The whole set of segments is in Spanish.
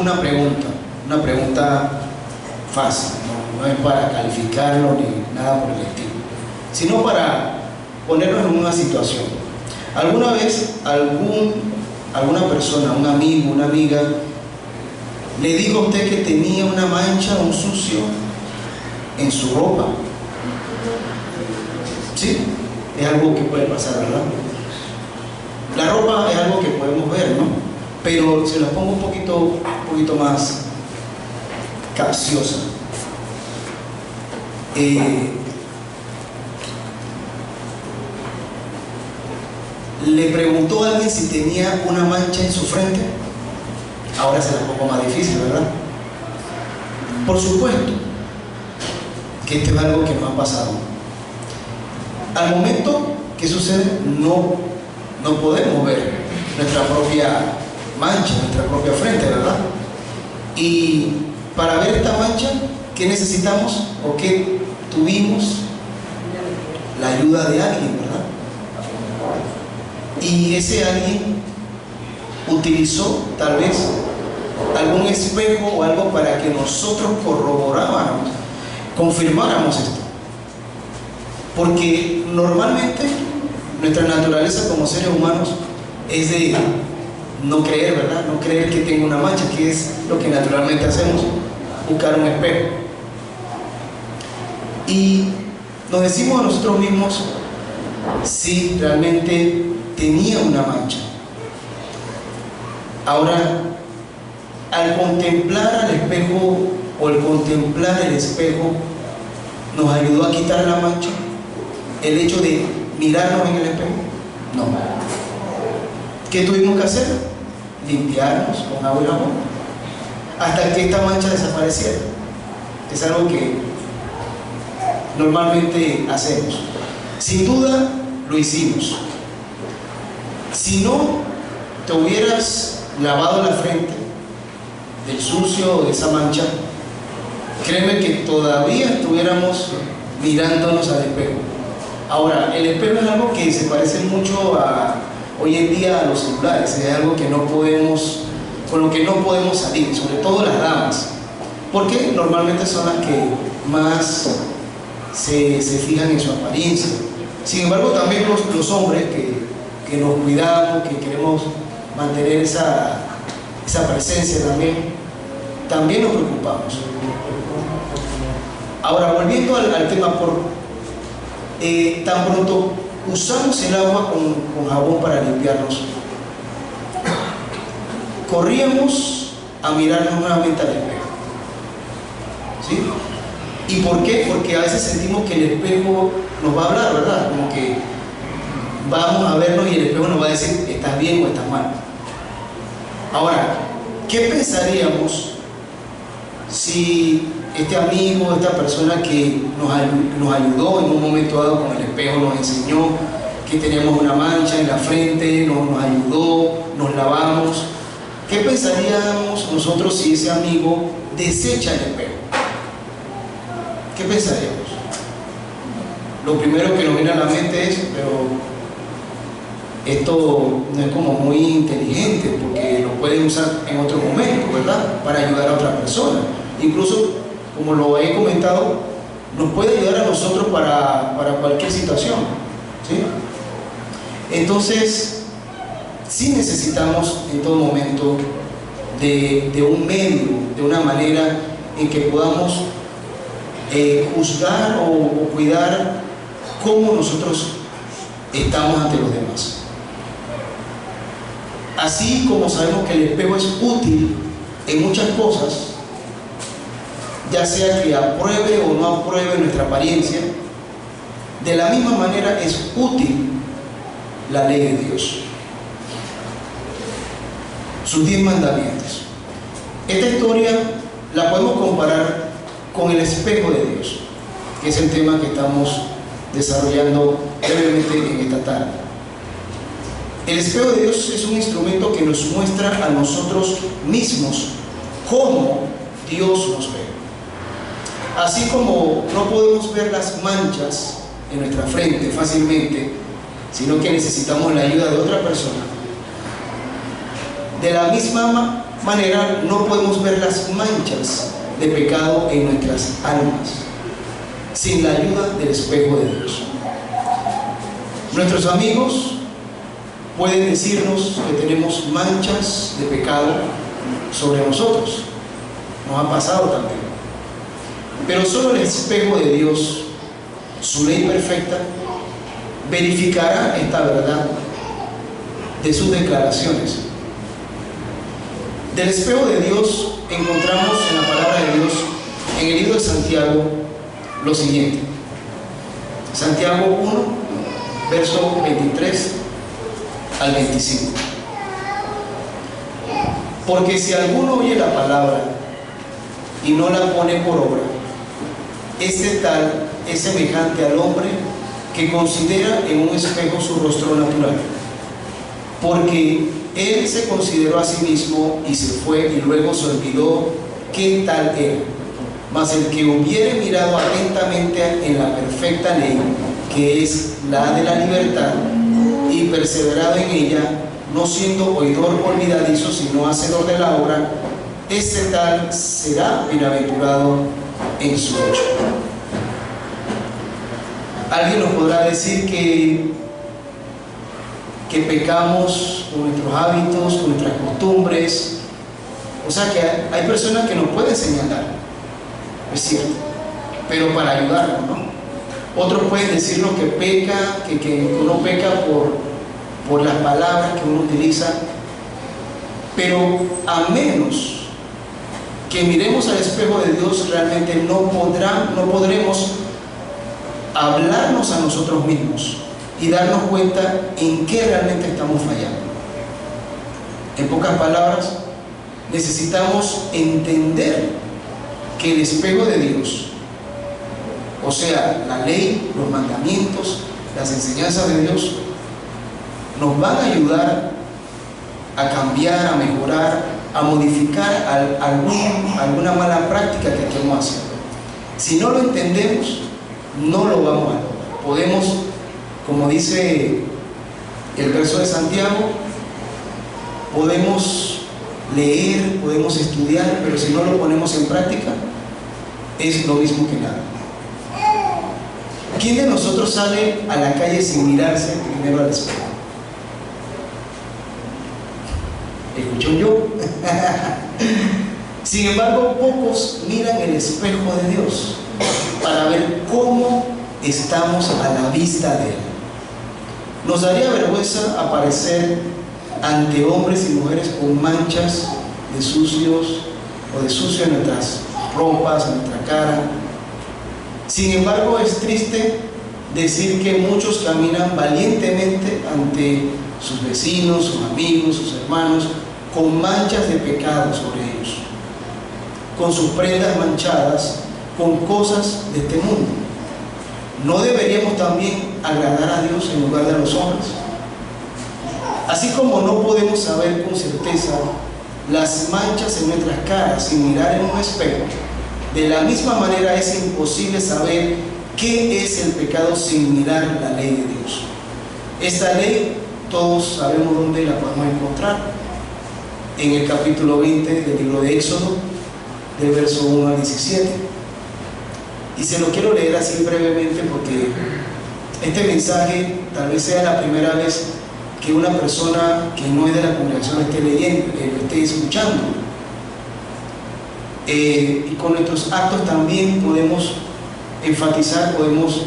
una pregunta fácil, no es para calificarlo ni nada por el estilo, sino para ponernos en una situación. ¿Alguna vez alguna persona, un amigo, una amiga, le dijo a usted que tenía una mancha, un sucio en su ropa? ¿Sí? Es algo que puede pasar, ¿verdad? La ropa es algo que podemos ver, ¿no? Pero se la pongo un poquito más capciosa. Le preguntó a alguien si tenía una mancha en su frente. Ahora se la pongo más difícil, ¿verdad? Por supuesto que esto es algo que nos ha pasado. Al momento que sucede, no podemos ver nuestra propia mancha, nuestra propia frente, ¿verdad? Y para ver esta mancha, ¿qué necesitamos o qué tuvimos? La ayuda de alguien, ¿verdad? Y ese alguien utilizó tal vez algún espejo o algo para que nosotros corroboráramos, confirmáramos esto. Porque normalmente nuestra naturaleza como seres humanos es de no creer, ¿verdad? No creer que tengo una mancha, que es lo que naturalmente hacemos, buscar un espejo. Y nos decimos a nosotros mismos si realmente tenía una mancha. Ahora, al contemplar al espejo o al contemplar el espejo, ¿nos ayudó a quitar la mancha? El hecho de mirarnos en el espejo, no. ¿Qué tuvimos que hacer? Limpiarnos con agua y jabón hasta que esta mancha desapareciera. Es algo que normalmente hacemos. Sin duda lo hicimos. Si no te hubieras lavado la frente del sucio o de esa mancha, créeme que todavía estuviéramos mirándonos al espejo. Ahora, el espejo es algo que se parece mucho hoy en día a los celulares. Es algo que no podemos, con lo que no podemos salir, sobre todo las damas, porque normalmente son las que más se fijan en su apariencia. Sin embargo, también los hombres que nos cuidamos, que queremos mantener esa presencia también nos preocupamos. Ahora, volviendo al tema, tan pronto usamos el agua con jabón para limpiarnos, corríamos a mirarnos nuevamente al espejo, ¿sí? ¿Y por qué? Porque a veces sentimos que el espejo nos va a hablar, ¿verdad? Como que vamos a vernos y el espejo nos va a decir estás bien o estás mal. Ahora, ¿qué pensaríamos si este amigo, esta persona que nos ayudó en un momento dado con el espejo, nos enseñó que teníamos una mancha en la frente, nos ayudó, nos lavamos? ¿Qué pensaríamos nosotros si ese amigo desecha el espejo? ¿Qué pensaríamos? Lo primero que nos viene a la mente es, pero esto no es como muy inteligente, porque lo pueden usar en otro momento, ¿verdad? Para ayudar a otra persona. Incluso, como lo he comentado, nos puede ayudar a nosotros para cualquier situación, ¿sí? Entonces, sí necesitamos en todo momento de un medio, de una manera en que podamos juzgar o cuidar cómo nosotros estamos ante los demás. Así como sabemos que el espejo es útil en muchas cosas, ya sea que apruebe o no apruebe nuestra apariencia, de la misma manera es útil la ley de Dios, sus 10 mandamientos. Esta historia la podemos comparar con el espejo de Dios, que es el tema que estamos desarrollando brevemente en esta tarde. El espejo de Dios es un instrumento que nos muestra a nosotros mismos cómo Dios nos ve. Así como no podemos ver las manchas en nuestra frente fácilmente, sino que necesitamos la ayuda de otra persona, de la misma manera no podemos ver las manchas de pecado en nuestras almas sin la ayuda del espejo de Dios. Nuestros amigos pueden decirnos que tenemos manchas de pecado sobre nosotros. Nos ha pasado también. Pero solo el espejo de Dios, su ley perfecta, verificará esta verdad de sus declaraciones. Del espejo de Dios encontramos en la palabra de Dios, en el libro de Santiago, lo siguiente. Santiago 1, verso 23 al 25. Porque si alguno oye la palabra y no la pone por obra, este tal es semejante al hombre que considera en un espejo su rostro natural, porque él se consideró a sí mismo y se fue y luego se olvidó qué tal era. Mas el que hubiere mirado atentamente en la perfecta ley, que es la de la libertad, y perseverado en ella, no siendo oidor olvidadizo, sino hacedor de la obra, este tal será bienaventurado en su hecho. Alguien nos podrá decir que pecamos con nuestros hábitos, con nuestras costumbres. O sea que hay personas que nos pueden señalar, es cierto, pero para ayudarnos, ¿no? Otros pueden decirnos que peca, que uno peca por las palabras que uno utiliza, pero a menos que miremos al espejo de Dios, realmente no podremos hablarnos a nosotros mismos y darnos cuenta en qué realmente estamos fallando. En pocas palabras, necesitamos entender que el espejo de Dios, o sea, la ley, los mandamientos, las enseñanzas de Dios, nos van a ayudar a cambiar, a mejorar, a modificar alguna mala práctica que estemos haciendo. Si no lo entendemos, no lo vamos a lograr. Podemos, como dice el verso de Santiago, podemos leer, podemos estudiar, pero si no lo ponemos en práctica, es lo mismo que nada. ¿Quién de nosotros sale a la calle sin mirarse primero al espejo? ¿Escuchó yo? Sin embargo, pocos miran el espejo de Dios para ver cómo estamos a la vista de Él. Nos daría vergüenza aparecer ante hombres y mujeres con manchas de sucios o de sucio en nuestras ropas, en nuestra cara. Sin embargo, es triste decir que muchos caminan valientemente ante sus vecinos, sus amigos, sus hermanos, con manchas de pecado sobre ellos, con sus prendas manchadas, con cosas de este mundo. ¿No deberíamos también agradar a Dios en lugar de a los hombres? Así como no podemos saber con certeza las manchas en nuestras caras sin mirar en un espejo, de la misma manera es imposible saber qué es el pecado sin mirar la ley de Dios. Esta ley todos sabemos dónde la podemos encontrar: en el capítulo 20 del libro de Éxodo, del verso 1 al 17. Y se lo quiero leer así brevemente porque este mensaje tal vez sea la primera vez que una persona que no es de la congregación lo esté leyendo, lo esté escuchando. Y con nuestros actos también podemos enfatizar, podemos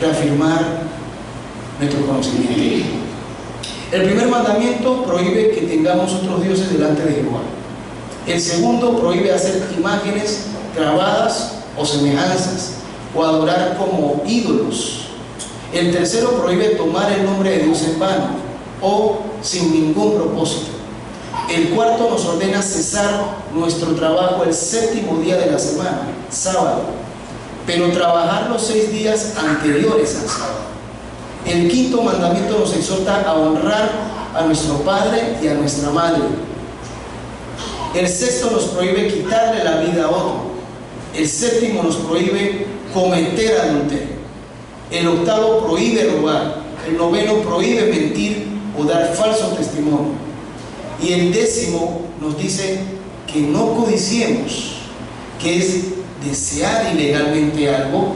reafirmar nuestro conocimiento. El primer mandamiento prohíbe que tengamos otros dioses delante de Jehová. El segundo prohíbe hacer imágenes grabadas o semejanzas o adorar como ídolos. El tercero prohíbe tomar el nombre de Dios en vano o sin ningún propósito. El cuarto nos ordena cesar nuestro trabajo el séptimo día de la semana, sábado, pero trabajar los 6 días anteriores al sábado. El quinto mandamiento nos exhorta a honrar a nuestro padre y a nuestra madre. El sexto nos prohíbe quitarle la vida a otro. El séptimo nos prohíbe cometer adulterio. El octavo prohíbe robar. El noveno prohíbe mentir o dar falso testimonio. Y el décimo nos dice que no codiciemos, que es desear ilegalmente algo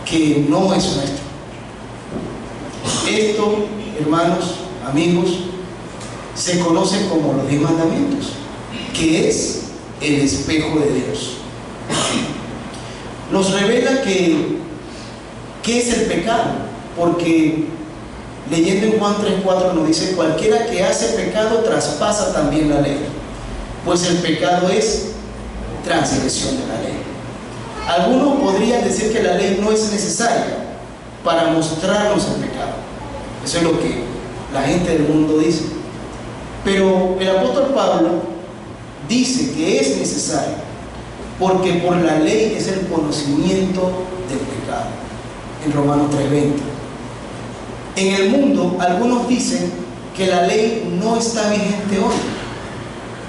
que no es nuestro. Esto, hermanos, amigos, se conoce como los 10 mandamientos, que es el espejo de Dios. Nos revela qué es el pecado, porque leyendo en Juan 3:4 nos dice: cualquiera que hace pecado traspasa también la ley, pues el pecado es transgresión de la ley. Algunos podrían decir que la ley no es necesaria para mostrarnos el pecado. Eso es lo que la gente del mundo dice. Pero el apóstol Pablo dice que es necesario, porque por la ley es el conocimiento del pecado, en Romanos 3:20. En el mundo, algunos dicen que la ley no está vigente hoy.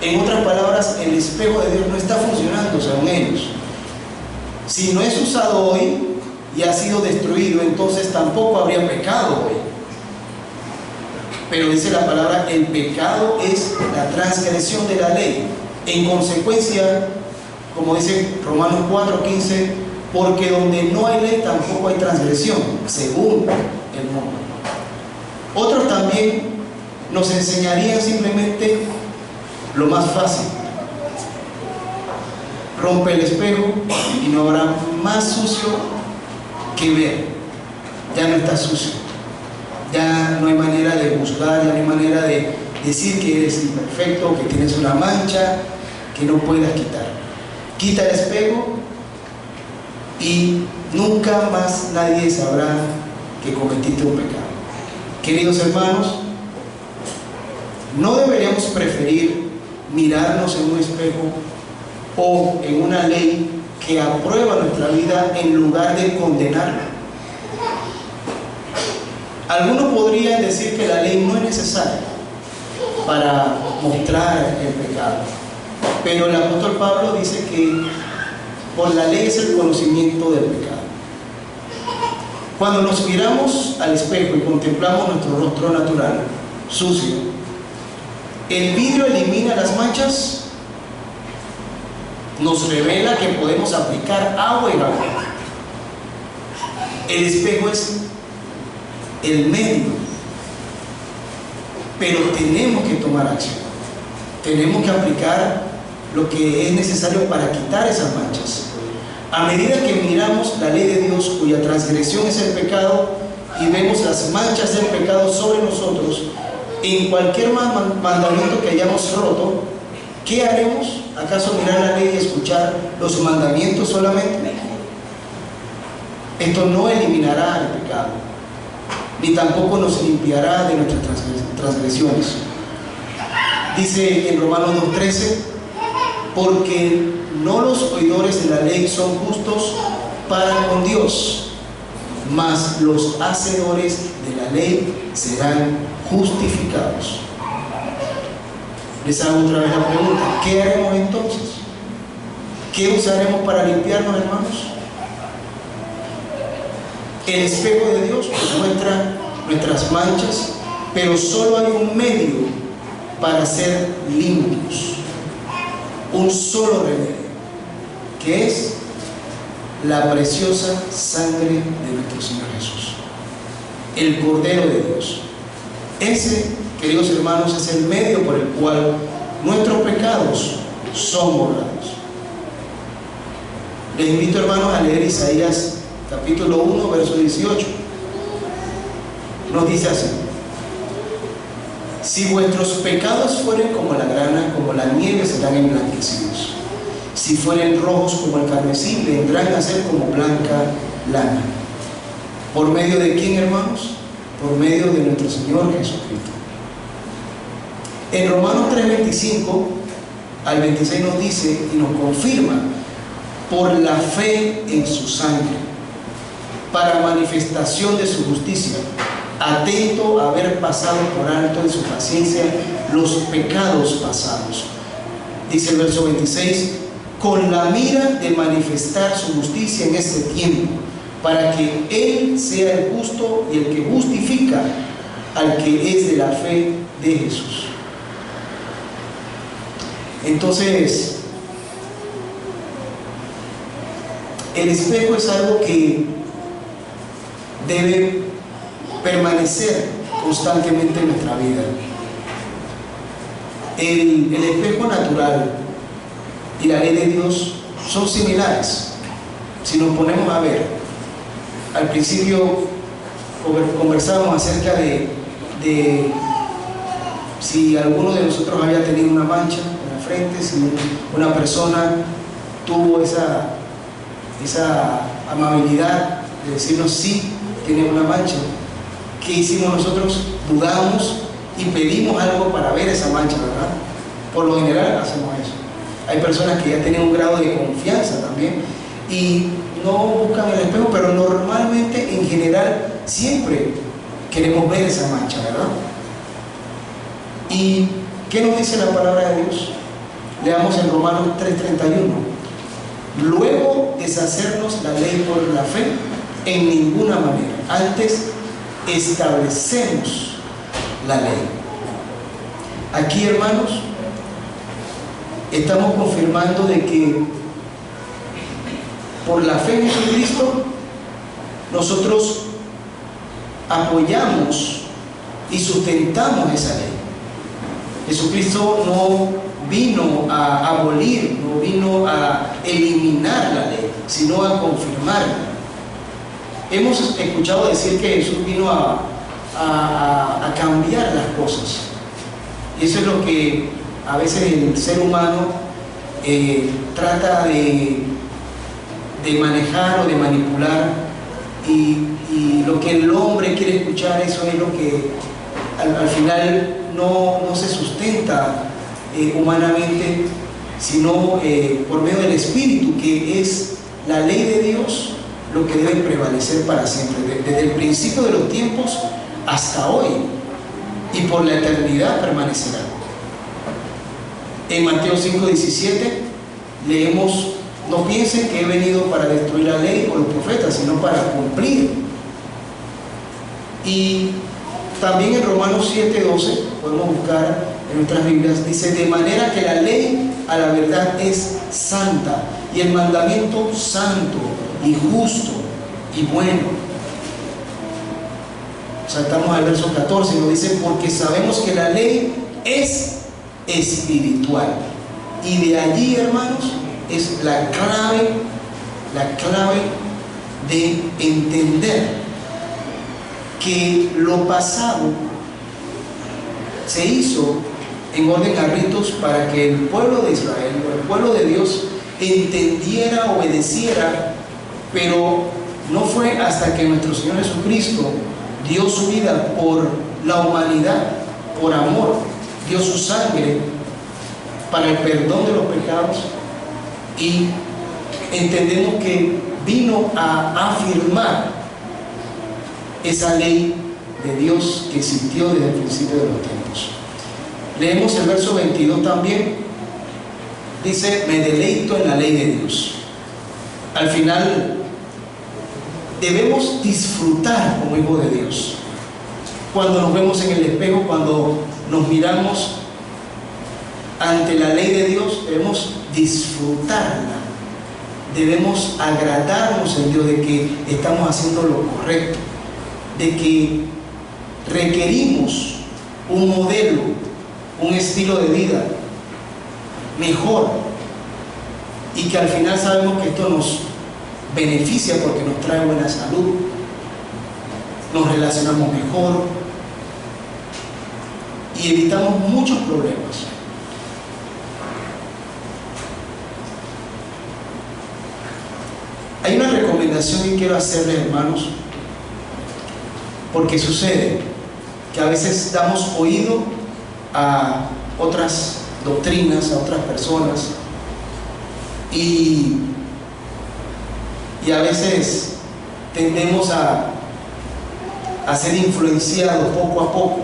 En otras palabras, el espejo de Dios no está funcionando según ellos. Si no es usado hoy y ha sido destruido, entonces tampoco habría pecado hoy. Pero dice la palabra: el pecado es la transgresión de la ley. En consecuencia, como dice Romanos 4:15, porque donde no hay ley tampoco hay transgresión, según el mundo. Otros también nos enseñarían simplemente lo más fácil: rompe el espejo y no habrá más sucio que ver. Ya no está sucio, ya no hay manera de juzgar, ya no hay manera de decir que eres imperfecto, que tienes una mancha que no puedas quitar. Quita el espejo y nunca más nadie sabrá que cometiste un pecado. Queridos hermanos, no deberíamos preferir mirarnos en un espejo o en una ley que aprueba nuestra vida en lugar de condenarla. Algunos podrían decir que la ley no es necesaria para mostrar el pecado, pero el apóstol Pablo dice que por la ley es el conocimiento del pecado. Cuando nos miramos al espejo y contemplamos nuestro rostro natural, sucio, el vidrio elimina las manchas, nos revela que podemos aplicar agua y jabón. El espejo es el medio, pero tenemos que tomar acción. Tenemos que aplicar lo que es necesario para quitar esas manchas. A medida que miramos la ley de Dios, cuya transgresión es el pecado, y vemos las manchas del pecado sobre nosotros, en cualquier mandamiento que hayamos roto, ¿qué haremos? ¿Acaso mirar la ley y escuchar los mandamientos solamente? Esto no eliminará el pecado, ni tampoco nos limpiará de nuestras transgresiones. Dice en Romanos 2:13: porque no los oidores de la ley son justos para con Dios, mas los hacedores de la ley serán justificados. Les hago otra vez la pregunta: ¿qué haremos entonces? ¿Qué usaremos para limpiarnos, hermanos? El espejo de Dios nos muestra nuestras manchas, pero solo hay un medio para ser limpios, un solo remedio, que es la preciosa sangre de nuestro Señor Jesús, el Cordero de Dios. Ese, queridos hermanos, es el medio por el cual nuestros pecados son borrados. Les invito, hermanos, a leer Isaías capítulo 1, verso 18. Nos dice así: si vuestros pecados fueren como la grana, como la nieve, serán emblanquecidos. Si fueren rojos como el carmesí, vendrán a ser como blanca lana. ¿Por medio de quién, hermanos? Por medio de nuestro Señor Jesucristo. En Romanos 3:25 al 26 nos dice y nos confirma: por la fe en su sangre, para manifestación de su justicia, atento a haber pasado por alto en su paciencia los pecados pasados. Dice el verso 26: con la mira de manifestar su justicia en este tiempo, para que Él sea el justo y el que justifica al que es de la fe de Jesús. Entonces, el espejo es algo que debe permanecer constantemente en nuestra vida. El espejo natural y la ley de Dios son similares. Si nos ponemos a ver, al principio conversábamos acerca de si alguno de nosotros había tenido una mancha en la frente, si una persona tuvo esa amabilidad de decirnos sí, tiene una mancha. ¿Qué hicimos nosotros? Dudamos y pedimos algo para ver esa mancha, ¿verdad? Por lo general hacemos eso. Hay personas que ya tienen un grado de confianza también y no buscan el espejo, pero normalmente, en general, siempre queremos ver esa mancha, ¿verdad? ¿Y qué nos dice la palabra de Dios? Leamos en Romanos 3:31. Luego deshacernos la ley por la fe, en ninguna manera. Antes establecemos la ley. Aquí, hermanos, estamos confirmando de que por la fe en Jesucristo nosotros apoyamos y sustentamos esa ley. Jesucristo no vino a abolir, no vino a eliminar la ley, sino a confirmarla. Hemos escuchado decir que Jesús vino a cambiar las cosas. Y eso es lo que a veces el ser humano trata de manejar o de manipular, y lo que el hombre quiere escuchar, eso es lo que al final no se sustenta humanamente, sino por medio del Espíritu, que es la ley de Dios, lo que debe prevalecer para siempre, desde el principio de los tiempos hasta hoy, y por la eternidad permanecerá. En Mateo 5:17 leemos: no piensen que he venido para destruir la ley o los profetas, sino para cumplir. Y también en Romanos 7:12, podemos buscar en nuestras Biblias, dice: de manera que la ley a la verdad es santa, y el mandamiento santo y justo y bueno. Saltamos al verso 14 y nos dice: porque sabemos que la ley es espiritual. Y de allí, hermanos, es la clave de entender que lo pasado se hizo en orden a ritos para que el pueblo de Israel, o el pueblo de Dios, entendiera, obedeciera, pero no fue hasta que nuestro Señor Jesucristo dio su vida por la humanidad, por amor, dio su sangre para el perdón de los pecados, y entendemos que vino a afirmar esa ley de Dios que existió desde el principio de los tiempos. Leemos el verso 22 también. Dice: me deleito en la ley de Dios. Al final debemos disfrutar como hijos de Dios. Cuando nos vemos en el espejo, cuando nos miramos ante la ley de Dios, debemos disfrutarla, debemos agradarnos en Dios de que estamos haciendo lo correcto, de que requerimos un modelo, un estilo de vida mejor, y que al final sabemos que esto nos beneficia porque nos trae buena salud, nos relacionamos mejor y evitamos muchos problemas. Hay una recomendación que quiero hacerles, hermanos, porque sucede que a veces damos oído a otras doctrinas, a otras personas, y a veces tendemos a ser influenciados poco a poco.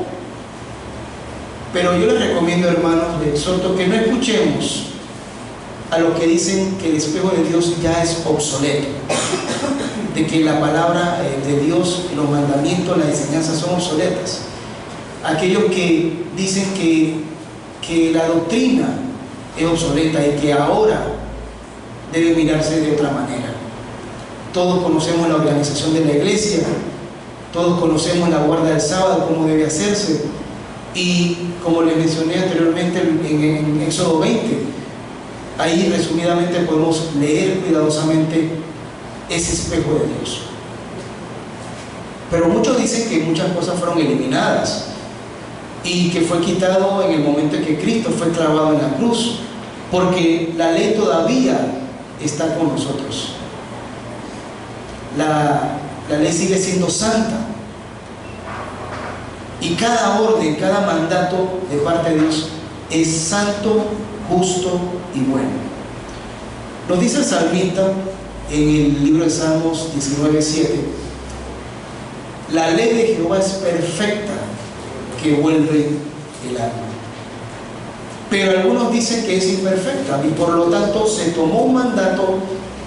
Pero yo les recomiendo, hermanos, les exhorto que no escuchemos a los que dicen que el espejo de Dios ya es obsoleto, de que la palabra de Dios, los mandamientos, las enseñanzas son obsoletas. Aquellos que dicen que la doctrina es obsoleta y que ahora debe mirarse de otra manera. Todos conocemos la organización de la iglesia, todos conocemos la guarda del sábado, cómo debe hacerse, y como les mencioné anteriormente en Éxodo 20, ahí resumidamente podemos leer cuidadosamente ese espejo de Dios. Pero muchos dicen que muchas cosas fueron eliminadas y que fue quitado en el momento en que Cristo fue clavado en la cruz, porque la ley todavía está con nosotros. La ley sigue siendo santa, y cada orden, cada mandato de parte de Dios es santo, justo y bueno. Nos dice el salmista en el libro de Salmos 19:7: la ley de Jehová es perfecta, que vuelve el alma. Pero algunos dicen que es imperfecta y por lo tanto se tomó un mandato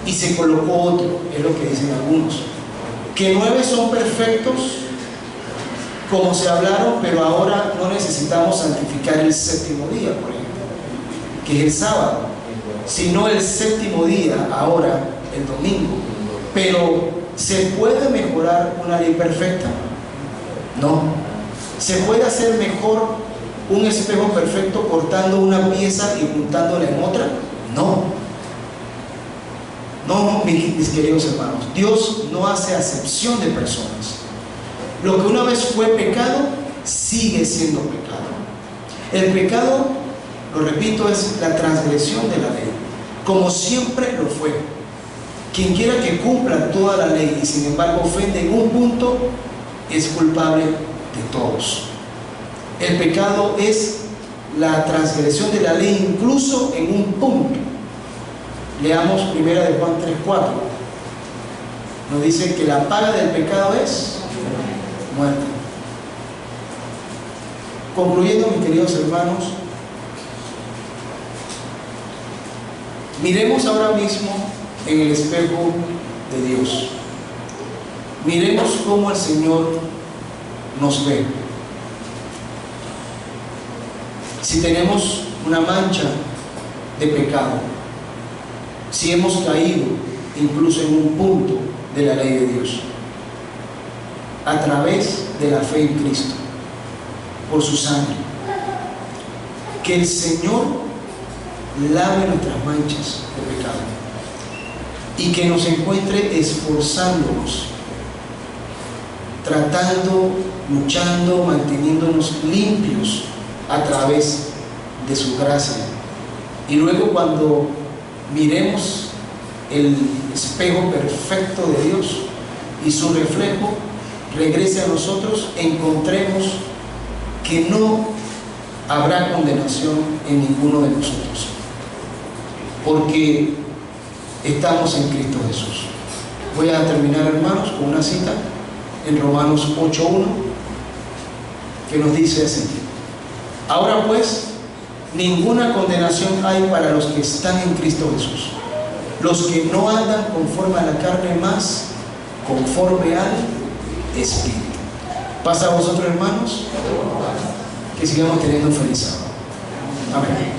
y se colocó otro, es lo que dicen algunos. Que 9 son perfectos, como se hablaron, pero ahora no necesitamos santificar el séptimo día, por ejemplo, que es el sábado, sino el séptimo día, ahora el domingo. Pero ¿se puede mejorar una ley perfecta? No. ¿Se puede hacer mejor un espejo perfecto cortando una pieza y juntándola en otra? No. No, mis queridos hermanos, Dios no hace acepción de personas. Lo que una vez fue pecado, sigue siendo pecado. El pecado, lo repito, es la transgresión de la ley, como siempre lo fue. Quien quiera que cumpla toda la ley y sin embargo ofende en un punto, es culpable de todos. El pecado es la transgresión de la ley incluso en un punto. Leamos 1 de Juan 3:4. Nos dice que la paga del pecado es muerte. Concluyendo, mis queridos hermanos, miremos ahora mismo en el espejo de Dios. Miremos cómo el Señor nos ve. Si tenemos una mancha de pecado, si hemos caído incluso en un punto de la ley de Dios, a través de la fe en Cristo, por su sangre, que el Señor lave nuestras manchas de pecado y que nos encuentre esforzándonos, tratando, luchando, manteniéndonos limpios a través de su gracia. Y luego, cuando miremos el espejo perfecto de Dios y su reflejo regrese a nosotros, encontremos que no habrá condenación en ninguno de nosotros, porque estamos en Cristo Jesús. Voy a terminar, hermanos, con una cita en Romanos 8:1 que nos dice así: ahora pues, ninguna condenación hay para los que están en Cristo Jesús, los que no andan conforme a la carne, más conforme al Espíritu. Pasa a vosotros, hermanos, que sigamos teniendo un feliz sábado. Amén.